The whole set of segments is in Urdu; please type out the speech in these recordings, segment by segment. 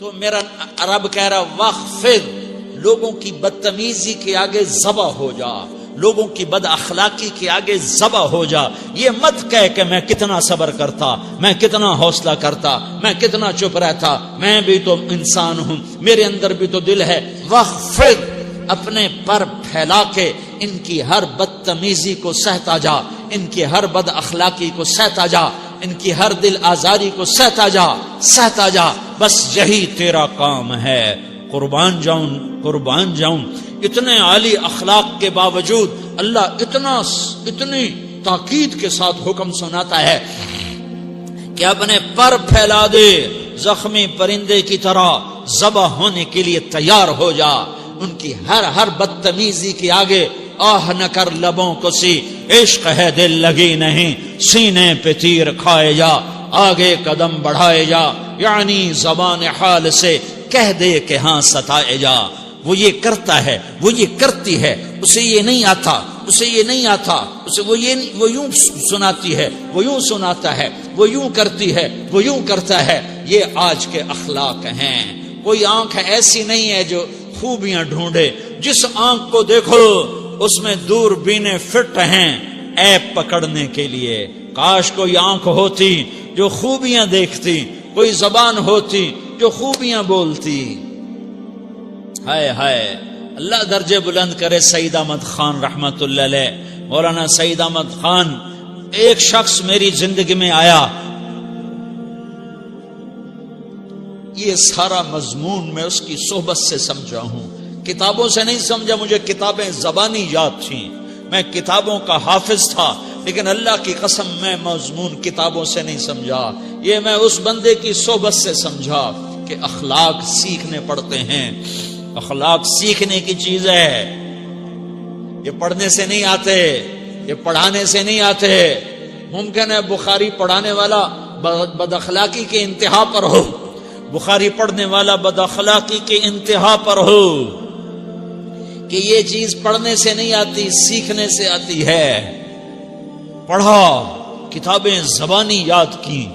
تو میرا رب کہہ رہا وخفض، لوگوں کی بدتمیزی کے آگے ذبح ہو جا، لوگوں کی بد اخلاقی کے آگے ذبح ہو جا. یہ مت کہہ کہ میں کتنا صبر کرتا، میں کتنا حوصلہ کرتا، میں کتنا چپ رہتا، میں بھی تو انسان ہوں، میرے اندر بھی تو دل ہے. وخفض، اپنے پر پھیلا کے ان کی ہر بدتمیزی کو سہتا جا، ان کی ہر بد اخلاقی کو سہتا جا، ان کی ہر دل آزاری کو سہتا جا، سہتا جا. بس یہی تیرا کام ہے. قربان جاؤں اتنے عالی اخلاق کے باوجود اللہ اتنی تاکید کے ساتھ حکم سناتا ہے کہ اپنے پر پھیلا دے، زخمی پرندے کی طرح ذبح ہونے کے لیے تیار ہو جا. ان کی ہر بدتمیزی کے آگے آہ نہ کر لبوں کو سی، عشق ہے دل لگی نہیں، سینے پہ تیر کھائے جا، آگے قدم بڑھائے جا. یعنی زبان حال سے کہہ دے کہ ہاں ستائے جا. وہ یہ کرتا ہے، وہ یہ کرتی ہے، اسے یہ نہیں آتا، اسے یہ نہیں آتا، اسے وہ یوں سناتی ہے، وہ یوں سناتا ہے، وہ یوں کرتی ہے، وہ یوں کرتا ہے. یہ آج کے اخلاق ہیں. کوئی آنکھ ایسی نہیں ہے جو خوبیاں ڈھونڈے. جس آنکھ کو دیکھو اس میں دوربینیں فٹ ہیں عیب پکڑنے کے لیے. کاش کوئی آنکھ ہوتی جو خوبیاں دیکھتی، کوئی زبان ہوتی جو خوبیاں بولتی. ہائے ہائے، اللہ درجے بلند کرے. سعید احمد خان رحمت اللہ علیہ، مولانا سعید احمد خان، ایک شخص میری زندگی میں آیا. یہ سارا مضمون میں اس کی صحبت سے سمجھا ہوں، کتابوں سے نہیں سمجھا. مجھے کتابیں زبانی یاد تھیں، میں کتابوں کا حافظ تھا، لیکن اللہ کی قسم میں مضمون کتابوں سے نہیں سمجھا. یہ میں اس بندے کی صحبت سے سمجھا کہ اخلاق سیکھنے پڑتے ہیں. اخلاق سیکھنے کی چیز ہے، یہ پڑھنے سے نہیں آتے، یہ پڑھانے سے نہیں آتے. ممکن ہے بخاری پڑھانے والا بد اخلاقی کے انتہا پر ہو، بخاری پڑھنے والا بد اخلاقی کے انتہا پر ہو، کہ یہ چیز پڑھنے سے نہیں آتی، سیکھنے سے آتی ہے. پڑھا، کتابیں زبانی یاد کی،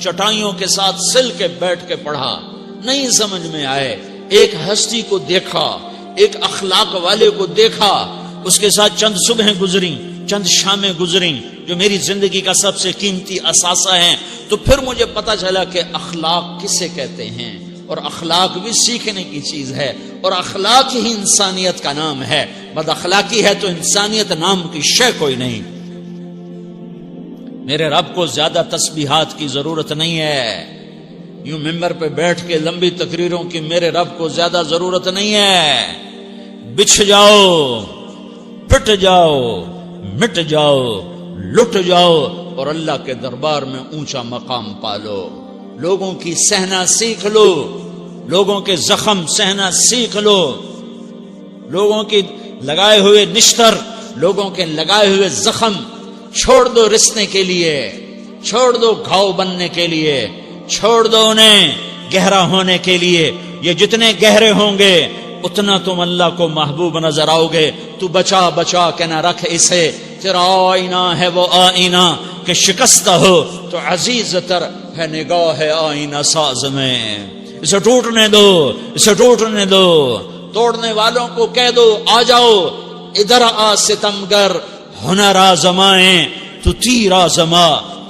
چٹائیوں کے ساتھ سل کے بیٹھ کے پڑھا، نہیں سمجھ میں آئے. ایک ہستی کو دیکھا، ایک اخلاق والے کو دیکھا، اس کے ساتھ چند صبحیں گزری، چند شامیں گزری جو میری زندگی کا سب سے قیمتی اثاثہ ہیں. تو پھر مجھے پتا چلا کہ اخلاق کسے کہتے ہیں، اور اخلاق بھی سیکھنے کی چیز ہے، اور اخلاق ہی انسانیت کا نام ہے. بد اخلاقی ہے تو انسانیت نام کی شے کوئی نہیں. میرے رب کو زیادہ تسبیحات کی ضرورت نہیں ہے. یوں ممبر پہ بیٹھ کے لمبی تقریروں کی میرے رب کو زیادہ ضرورت نہیں ہے. بچھ جاؤ، پٹ جاؤ، مٹ جاؤ، لٹ جاؤ، اور اللہ کے دربار میں اونچا مقام پالو. لوگوں کی سہنا سیکھ لو، لوگوں کے زخم سہنا سیکھ لو، لوگوں کی لگائے ہوئے نشتر، لوگوں کے لگائے ہوئے زخم چھوڑ دو رسنے کے لیے، چھوڑ دو گھاؤ بننے کے لیے، چھوڑ دو انہیں گہرا ہونے کے لیے. یہ جتنے گہرے ہوں گے اتنا تم اللہ کو محبوب نظر آؤ گے. تو بچا بچا کے نہ رکھ اسے، تیرا آئینہ ہے وہ آئینہ کہ شکستہ ہو تو عزیز تر ہے نگاہ آئینہ ساز میں. اسے ٹوٹنے دو، اسے ٹوٹنے دو. توڑنے والوں کو کہہ دو آ جاؤ ادھر آ ستمگر، ہنر آزمائیں تو تیر آزما،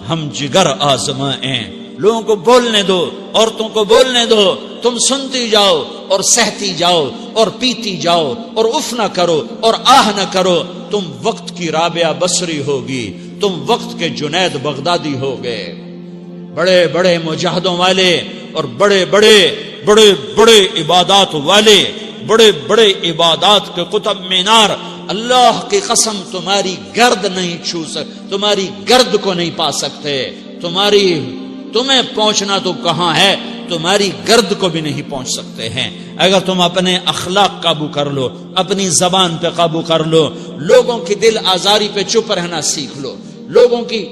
ہم جگر آزمائیں. لوگوں کو بولنے دو، عورتوں کو بولنے دو. تم سنتی جاؤ اور سہتی جاؤ اور پیتی جاؤ اور اف نہ کرو اور آہ نہ کرو. تم وقت کی رابعہ بصری ہوگی، تم وقت کے جنید بغدادی ہوگے. بڑے بڑے مجاہدوں والے اور بڑے بڑے بڑے بڑے عبادات والے، بڑے بڑے عبادات کے قطب مینار، اللہ کی قسم تمہاری گرد نہیں چھو سکتے، تمہاری گرد کو نہیں پا سکتے. تمہیں پہنچنا تو کہاں ہے، تمہاری گرد کو بھی نہیں پہنچ سکتے ہیں. اگر تم اپنے اخلاق قابو کر لو، اپنی زبان پہ قابو کر لو، لوگوں کی دل آزاری پہ چپ رہنا سیکھ لو، لوگوں کی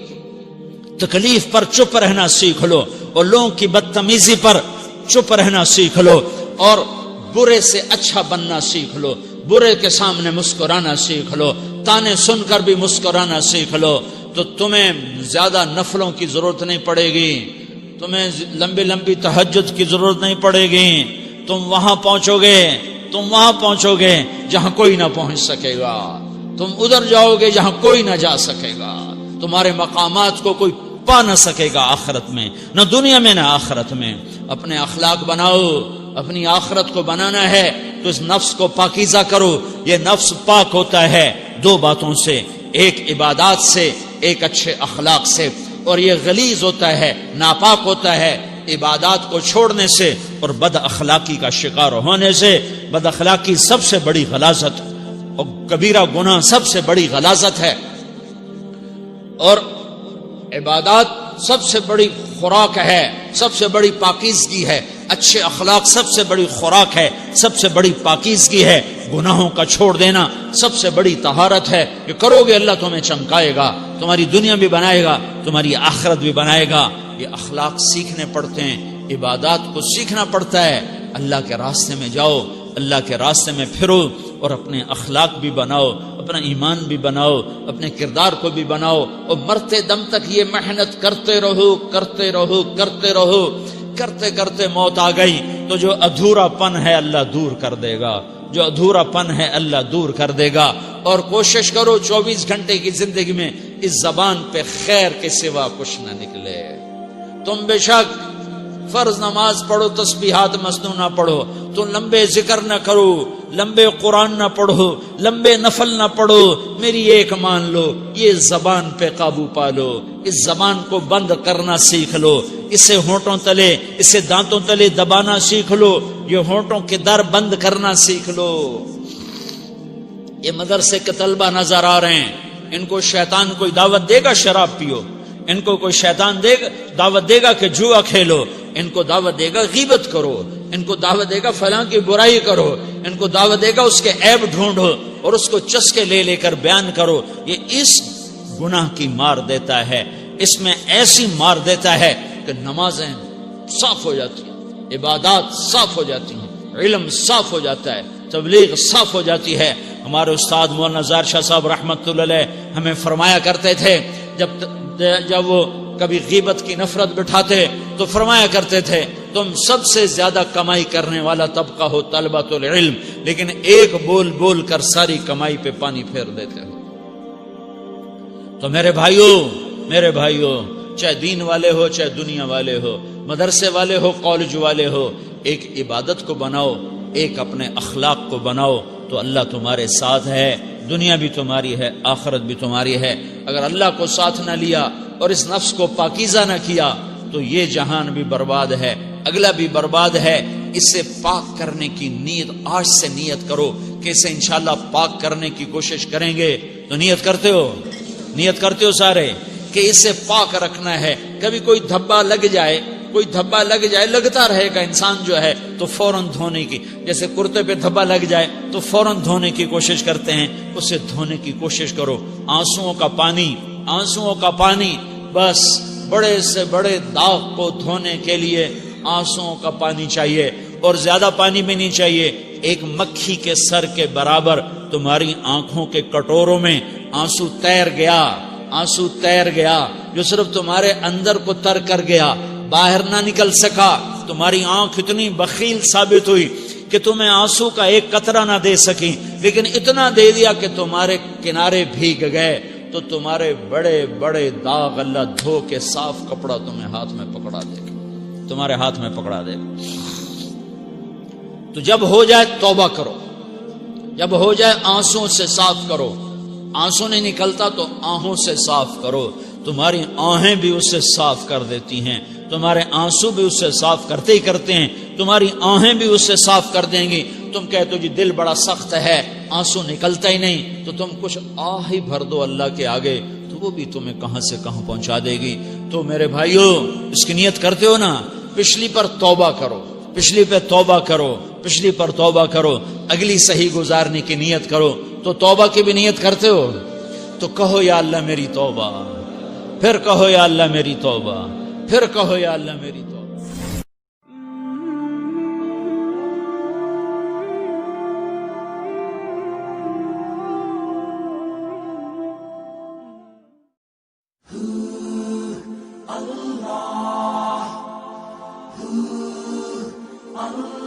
تکلیف پر چپ رہنا سیکھ لو، اور لوگوں کی بدتمیزی پر چپ رہنا سیکھ لو، اور برے سے اچھا بننا سیکھ لو، برے کے سامنے مسکرانا سیکھ لو، تانے سن کر بھی مسکرانا سیکھ لو، تو تمہیں زیادہ نفلوں کی ضرورت نہیں پڑے گی. تمہیں لمبی لمبی تہجد کی ضرورت نہیں پڑے گی. تم وہاں پہنچو گے جہاں کوئی نہ پہنچ سکے گا. تم ادھر جاؤ گے جہاں کوئی نہ جا سکے گا. تمہارے مقامات کو کوئی پا نہ سکے گا آخرت میں، نہ دنیا میں نہ آخرت میں. اپنے اخلاق بناؤ. اپنی آخرت کو بنانا ہے تو اس نفس کو پاکیزہ کرو. یہ نفس پاک ہوتا ہے دو باتوں سے، ایک عبادات سے، ایک اچھے اخلاق سے. اور یہ غلیظ ہوتا ہے، ناپاک ہوتا ہے عبادات کو چھوڑنے سے اور بد اخلاقی کا شکار ہونے سے. بد اخلاقی سب سے بڑی غلاظت اور کبیرہ گناہ سب سے بڑی غلاظت ہے، اور عبادات سب سے بڑی خوراک ہے، سب سے بڑی پاکیزگی ہے. اچھے اخلاق سب سے بڑی خوراک ہے، سب سے بڑی پاکیزگی ہے. گناہوں کا چھوڑ دینا سب سے بڑی طہارت ہے. یہ کرو گے اللہ تمہیں چمکائے گا، تمہاری دنیا بھی بنائے گا، تمہاری آخرت بھی بنائے گا. یہ اخلاق سیکھنے پڑتے ہیں، عبادات کو سیکھنا پڑتا ہے. اللہ کے راستے میں جاؤ، اللہ کے راستے میں پھرو، اور اپنے اخلاق بھی بناؤ، اپنا ایمان بھی بناؤ، اپنے کردار کو بھی بناؤ. اور مرتے دم تک یہ محنت کرتے رہو. کرتے کرتے موت آ گئی تو جو ادھورا پن ہے اللہ دور کر دے گا. جو ادھورا پن ہے اللہ دور کر دے گا. اور کوشش کرو 24 گھنٹے کی زندگی میں اس زبان پہ خیر کے سوا کچھ نہ نکلے. تم بے شک فرض نماز پڑھو، تسبیحات مسنون نہ پڑھو، تو لمبے ذکر نہ کرو، لمبے قرآن نہ پڑھو، لمبے نفل نہ پڑھو. میری ایک مان لو، یہ زبان پہ قابو پالو. اس زبان کو بند کرنا سیکھ لو. اسے ہونٹوں تلے، اسے دانتوں تلے دبانا سیکھ لو. یہ ہونٹوں کے در بند کرنا سیکھ لو. یہ مدرسے کے طلبہ نظر آ رہے ہیں، ان کو شیطان کوئی دعوت دے گا شراب پیو، ان کو کوئی شیطان دعوت دے گا کہ جوا کھیلو، ان کو دعوت دے گا غیبت کرو، ان کو دعوت دے گا فلاں کی برائی کرو، ان کو دعوت دے گا اس کے عیب ڈھونڈو اور اس کو چسکے لے کر بیان کرو. یہ اس گناہ کی مار دیتا ہے، اس میں ایسی مار دیتا ہے کہ نمازیں صاف ہو جاتی ہیں، عبادات صاف ہو جاتی ہیں، علم صاف ہو جاتا ہے، تبلیغ صاف ہو جاتی ہے. ہمارے استاد مولانا زار شاہ صاحب رحمت اللہ علیہ ہمیں فرمایا کرتے تھے، جب وہ کبھی غیبت کی نفرت بٹھاتے تو فرمایا کرتے تھے تم سب سے زیادہ کمائی کرنے والا طبقہ ہو طلبۃ العلم، لیکن ایک بول بول کر ساری کمائی پہ پانی پھیر دیتے ہو. تو میرے بھائیوں چاہے دین والے ہو، چاہے دنیا والے ہو، مدرسے والے ہو، کالج والے ہو، ایک عبادت کو بناؤ، ایک اپنے اخلاق کو بناؤ تو اللہ تمہارے ساتھ ہے. دنیا بھی تمہاری ہے، آخرت بھی تمہاری ہے. اگر اللہ کو ساتھ نہ لیا اور اس نفس کو پاکیزہ نہ کیا تو یہ جہان بھی برباد ہے، اگلا بھی برباد ہے. اسے پاک کرنے کی نیت آج سے نیت کرو کہ اسے انشاءاللہ پاک کرنے کی کوشش کریں گے. تو نیت کرتے ہو سارے کہ اسے پاک رکھنا ہے. کبھی کوئی دھبا لگ جائے، لگتا رہے گا انسان جو ہے تو فوراً دھونے کی، جیسے کرتے پہ دھبا لگ جائے تو فوراً دھونے کی کوشش کرتے ہیں، اسے دھونے کی کوشش کرو. آنسوؤں کا پانی بس بڑے سے بڑے داغ کو دھونے کے لیے آنسوؤں کا پانی چاہیے، اور زیادہ پانی بھی نہیں چاہیے. ایک مکھی کے سر کے برابر تمہاری آنکھوں کے کٹوروں میں آنسو تیر گیا جو صرف تمہارے اندر کو تر کر گیا، باہر نہ نکل سکا. تمہاری آنکھ اتنی بخیل ثابت ہوئی کہ تمہیں آنسو کا ایک قطرہ نہ دے سکی، لیکن اتنا دے دیا کہ تمہارے کنارے بھیگ گئے. تو تمہارے بڑے بڑے داغ اللہ دھو کے صاف کپڑا تمہیں ہاتھ میں پکڑا دے گا، تمہارے ہاتھ میں پکڑا دے گا. تو جب ہو جائے توبہ کرو، جب ہو جائے آنسوں سے صاف کرو. آنسو نہیں نکلتا تو آہوں سے صاف کرو. تمہاری آہیں بھی اس سے صاف کر دیتی ہیں، تمہارے آنسو بھی اس سے صاف کرتے ہی کرتے ہیں، تمہاری آہیں بھی اس سے صاف کر دیں گی. تم کہتے ہو جی دل بڑا سخت ہے، آنسو نکلتا ہی نہیں، تو تم کچھ آہ ہی بھر دو اللہ کے آگے، تو وہ بھی تمہیں کہاں سے کہاں پہنچا دے گی. تو میرے بھائیو اس کی نیت کرتے ہو نا، پچھلی پر توبہ کرو، پچھلی پہ توبہ کرو، پچھلی پر توبہ کرو، اگلی صحیح گزارنے کی نیت کرو. تو توبہ کی بھی نیت کرتے ہو تو کہو یا اللہ میری توبہ، پھر کہو یا اللہ میری توبہ، پھر کہو یا اللہ میری توبہ. Allah